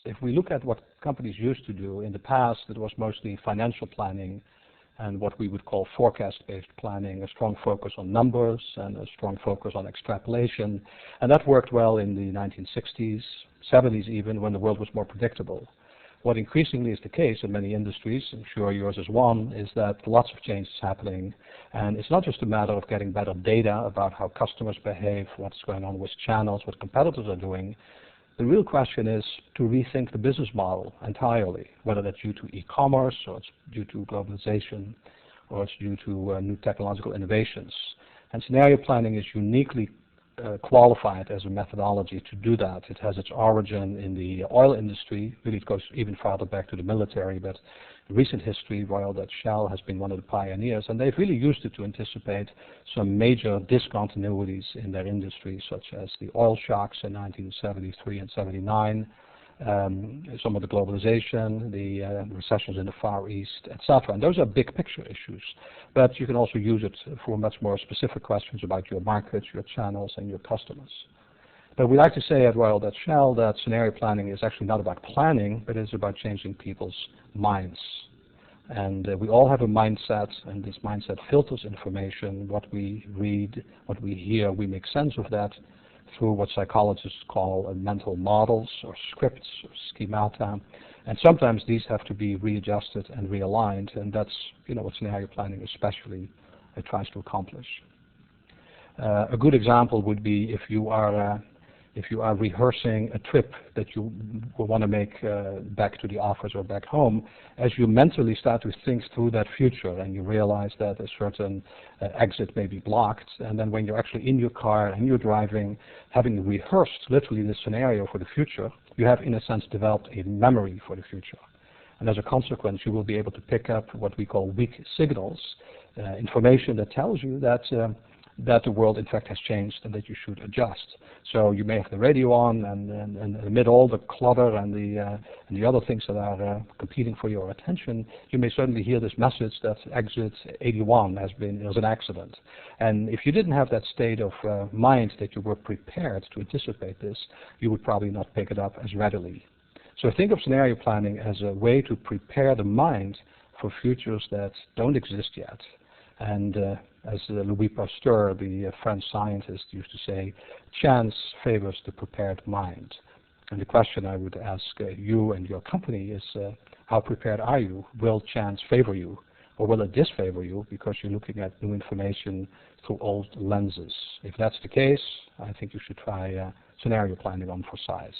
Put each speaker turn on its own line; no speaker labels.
If we look at what companies used to do in the past, it was mostly financial planning and what we would call forecast-based planning, a strong focus on numbers and a strong focus on extrapolation. And that worked well in the 1960s, 70s even, when the world was more predictable. What increasingly is the case in many industries, I'm sure yours is one, is that lots of change is happening. And it's not just a matter of getting better data about how customers behave, what's going on with channels, what competitors are doing. The real question is to rethink the business model entirely, whether that's due to e-commerce, or it's due to globalization, or it's due to new technological innovations. And scenario planning is uniquely qualified as a methodology to do that. It has its origin in the oil industry. Really, it goes even farther back to the military, but in recent history, Royal Dutch Shell has been one of the pioneers, and they've really used it to anticipate some major discontinuities in their industry, such as the oil shocks in 1973 and 79, some of the globalization, the recessions in the Far East, etc. And those are big picture issues. But you can also use it for much more specific questions about your markets, your channels, and your customers. But we like to say at Royal Dutch Shell that scenario planning is actually not about planning, but it's about changing people's minds. And we all have a mindset, and this mindset filters information. What we read, what we hear, we make sense of that through what psychologists call mental models or scripts or schemata. And sometimes these have to be readjusted and realigned, and that's what scenario planning especially tries to accomplish. A good example would be if you are rehearsing a trip that you will want to make back to the office or back home, as you mentally start to think through that future and you realize that a certain exit may be blocked, and then when you're actually in your car and you're driving, having rehearsed literally the scenario for the future, you have in a sense developed a memory for the future. And as a consequence, you will be able to pick up what we call weak signals, information that tells you that the world in fact has changed and that you should adjust. So you may have the radio on, and amid all the clutter and the other things that are competing for your attention, you may suddenly hear this message that exit 81 has been an accident. And if you didn't have that state of mind that you were prepared to anticipate this, you would probably not pick it up as readily. So think of scenario planning as a way to prepare the mind for futures that don't exist yet. And as Louis Pasteur, the French scientist, used to say, chance favors the prepared mind. And the question I would ask you and your company is, how prepared are you? Will chance favor you, or will it disfavor you because you're looking at new information through old lenses? If that's the case, I think you should try scenario planning on for size.